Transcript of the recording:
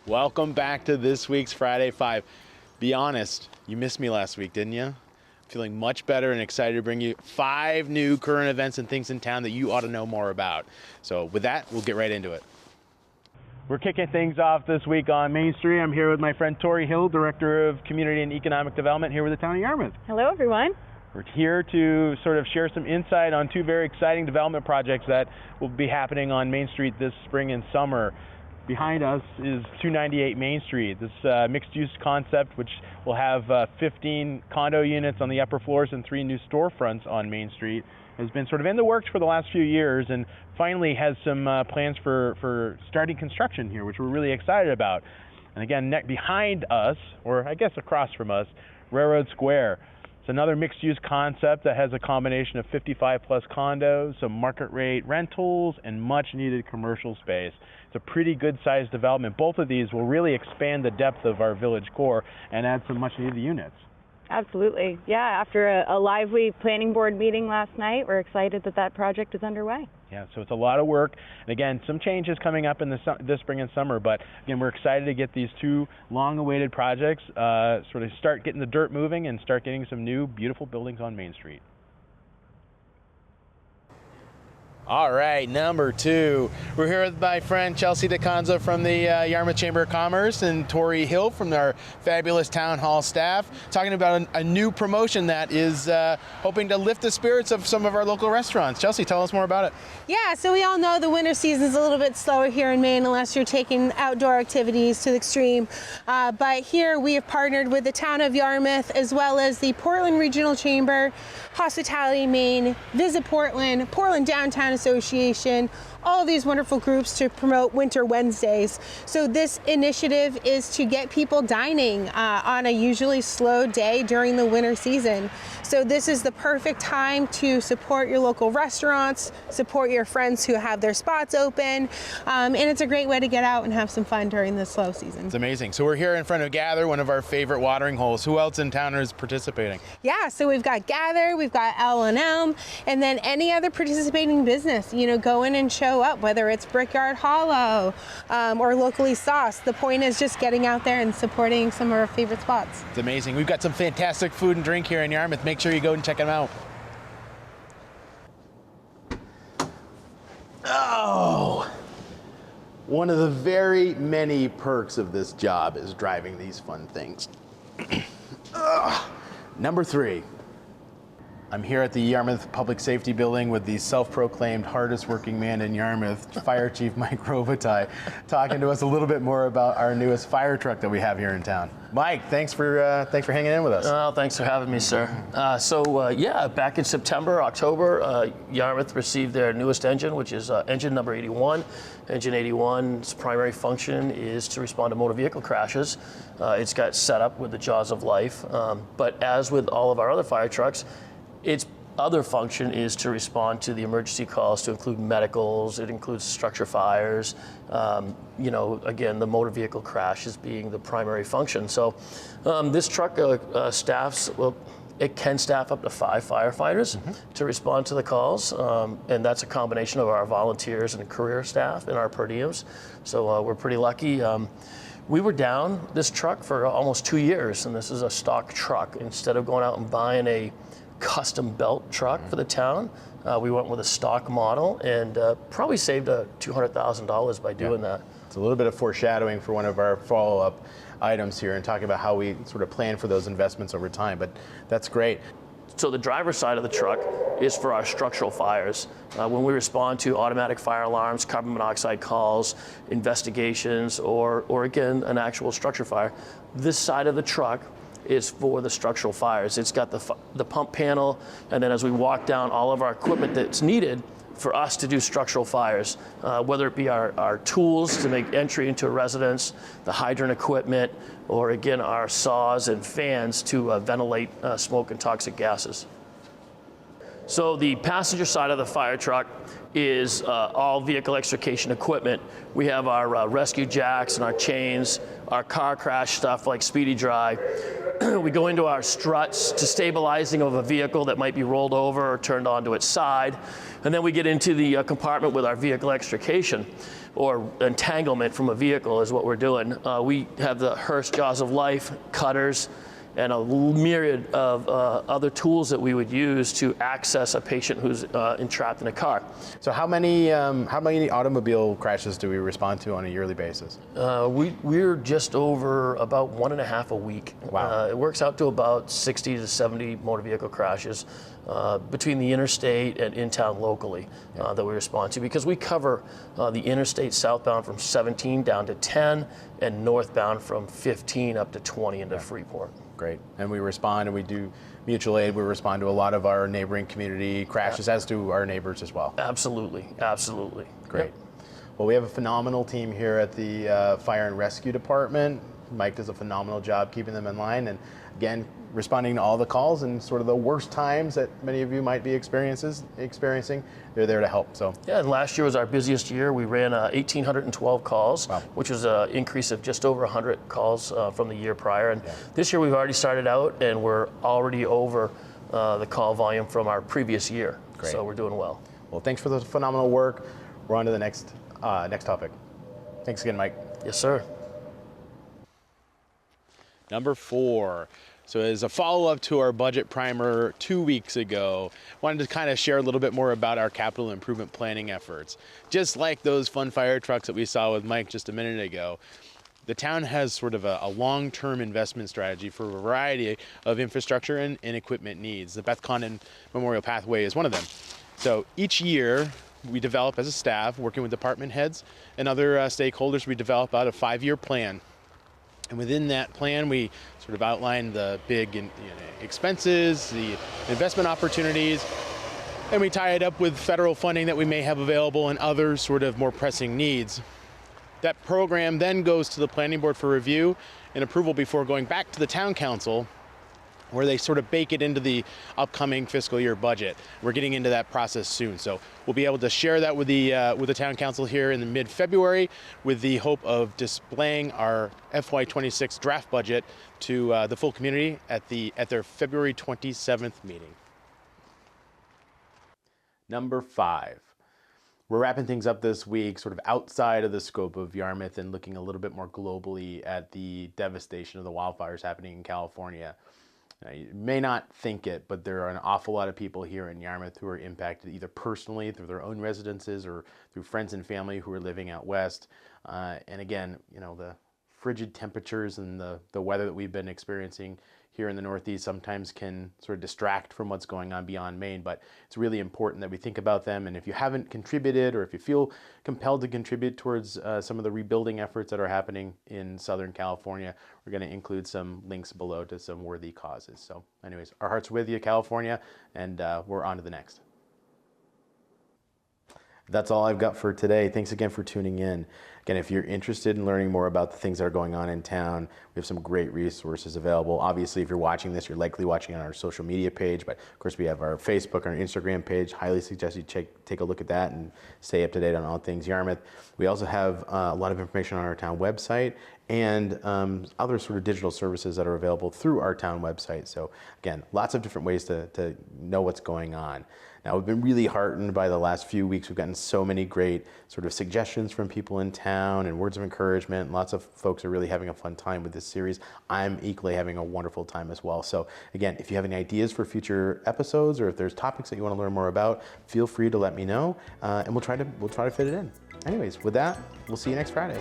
Welcome back to this week's Friday 5. Be honest, you missed me last week, didn't you? Feeling much better and excited to bring you 5 new current events and things in town that you ought to know more about. So with that, we'll get right into it. We're kicking things off this week on Main Street. I'm here with my friend Tori Hill, Director of Community and Economic Development here with the town of Yarmouth. Hello, everyone. We're here to sort of share some insight on 2 very exciting development projects that will be happening on Main Street this spring and summer. Behind us is 298 Main Street, this mixed-use concept which will have 15 condo units on the upper floors and 3 new storefronts on Main Street. Has been sort of in the works for the last few years and finally has some plans for starting construction here, which we're really excited about. And again, behind us, or I guess across from us, Railroad Square. It's another mixed-use concept that has a combination of 55-plus condos, some market-rate rentals, and much-needed commercial space. It's a pretty good-sized development. Both of these will really expand the depth of our village core and add some much-needed units. Absolutely. Yeah, after a lively planning board meeting last night, we're excited that that project is underway. Yeah, so it's a lot of work. And again, some changes coming up in this spring and summer, but again, we're excited to get these 2 long-awaited projects, sort of start getting the dirt moving and start getting some new, beautiful buildings on Main Street. All right, number 2. We're here with my friend Chelsea DeConza from the Yarmouth Chamber of Commerce and Tori Hill from our fabulous town hall staff, talking about a new promotion that is hoping to lift the spirits of some of our local restaurants. Chelsea, tell us more about it. Yeah, so we all know the winter season is a little bit slower here in Maine unless you're taking outdoor activities to the extreme. But here we have partnered with the town of Yarmouth as well as the Portland Regional Chamber, Hospitality Maine, Visit Portland, Portland Downtown Association, all of these wonderful groups to promote Winter Wednesdays. So this initiative is to get people dining on a usually slow day during the winter season. So this is the perfect time to support your local restaurants, support your friends who have their spots open, and it's a great way to get out and have some fun during the slow season. It's amazing. So we're here in front of Gather, one of our favorite watering holes. Who else in town is participating? Yeah, so we've got Gather, we've got L&M, and then any other participating business, you know, go in and show up, whether it's Brickyard Hollow or Locally Sauce. The point is just getting out there and supporting some of our favorite spots. It's amazing. We've got some fantastic food and drink here in Yarmouth. Make sure you go and check them out. Oh, one of the very many perks of this job is driving these fun things. Number 3. I'm here at the Yarmouth Public Safety Building with the self-proclaimed hardest working man in Yarmouth, Fire Chief Mike Robitaille, talking to us a little bit more about our newest fire truck that we have here in town. Mike, thanks for hanging in with us. Oh, thanks for having me, sir. Yeah, back in October, Yarmouth received their newest engine, which is engine number 81. Engine 81's primary function is to respond to motor vehicle crashes. It's got set up with the jaws of life, but as with all of our other fire trucks, its other function is to respond to the emergency calls, to include medicals. It includes structure fires. Again, the motor vehicle crash is being the primary function. So this truck staffs, well, it can staff up to 5 firefighters to respond to the calls. And that's a combination of our volunteers and career staff and our per diems. So we're pretty lucky. We were down this truck for almost 2 years, and this is a stock truck. Instead of going out and buying a custom built truck for the town, we went with a stock model and probably saved $200,000 by doing that. It's a little bit of foreshadowing for one of our follow-up items here and talking about how we sort of plan for those investments over time, but that's great. So the driver's side of the truck is for our structural fires. When we respond to automatic fire alarms, carbon monoxide calls, investigations, or again, an actual structure fire, this side of the truck is for the structural fires. It's got the pump panel, and then as we walk down, all of our equipment that's needed for us to do structural fires, whether it be our tools to make entry into a residence, the hydrant equipment, or again, our saws and fans to ventilate smoke and toxic gases. So the passenger side of the fire truck is all vehicle extrication equipment. We have our rescue jacks and our chains, our car crash stuff like Speedy Dry, we go into our struts to stabilizing of a vehicle that might be rolled over or turned onto its side. And then we get into the compartment with our vehicle extrication, or entanglement from a vehicle is what we're doing. We have the Hearst Jaws of Life, cutters, and a myriad of other tools that we would use to access a patient who's entrapped in a car. So how many automobile crashes do we respond to on a yearly basis? We're just over about 1.5 a week. Wow. It works out to about 60 to 70 motor vehicle crashes between the interstate and in town locally that we respond to, because we cover the interstate southbound from 17 down to 10 and northbound from 15 up to 20 into Freeport. Great. And we respond, and we do mutual aid. We respond to a lot of our neighboring community crashes, as do our neighbors as well. Absolutely, absolutely. Great. Yep. Well, we have a phenomenal team here at the Fire and Rescue Department. Mike does a phenomenal job keeping them in line, and again, responding to all the calls and sort of the worst times that many of you might be experiencing. They're there to help. So yeah, and last year was our busiest year. We ran 1,812 calls, wow, which was an increase of just over 100 calls from the year prior. And this year we've already started out, and we're already over the call volume from our previous year. Great. So we're doing well. Well, thanks for the phenomenal work. We're on to the next topic. Thanks again, Mike. Yes, sir. Number 4. So as a follow-up to our budget primer 2 weeks ago, wanted to kind of share a little bit more about our capital improvement planning efforts. Just like those fun fire trucks that we saw with Mike just a minute ago, the town has sort of a long-term investment strategy for a variety of infrastructure and equipment needs. The Beth Condon Memorial Pathway is one of them. So each year, we develop as a staff, working with department heads and other stakeholders, we develop out a 5-year plan. And within that plan, we sort of outline the big expenses, the investment opportunities, and we tie it up with federal funding that we may have available and other sort of more pressing needs. That program then goes to the planning board for review and approval before going back to the town council, where they sort of bake it into the upcoming fiscal year budget. We're getting into that process soon, so we'll be able to share that with the town council here in the mid-February, with the hope of displaying our FY26 draft budget to the full community at their February 27th meeting. Number 5. We're wrapping things up this week, sort of outside of the scope of Yarmouth, and looking a little bit more globally at the devastation of the wildfires happening in California. You may not think it, but there are an awful lot of people here in Yarmouth who are impacted either personally through their own residences or through friends and family who are living out west. And again, the frigid temperatures and the weather that we've been experiencing here in the Northeast sometimes can sort of distract from what's going on beyond Maine, but it's really important that we think about them. And if you haven't contributed, or if you feel compelled to contribute towards some of the rebuilding efforts that are happening in Southern California, we're going to include some links below to some worthy causes. So anyways, our hearts are with you, California, and we're on to the next. That's all I've got for today. Thanks again for tuning in. Again, if you're interested in learning more about the things that are going on in town, we have some great resources available. Obviously, if you're watching this, you're likely watching on our social media page, but of course we have our Facebook and our Instagram page. Highly suggest you take a look at that and stay up to date on all things Yarmouth. We also have a lot of information on our town website and other sort of digital services that are available through our town website. So again, lots of different ways to know what's going on. Now, we've been really heartened by the last few weeks. We've gotten so many great sort of suggestions from people in town and words of encouragement. Lots of folks are really having a fun time with this series. I'm equally having a wonderful time as well. So again, if you have any ideas for future episodes, or if there's topics that you want to learn more about, feel free to let me know, and we'll try to fit it in. Anyways, with that, we'll see you next Friday.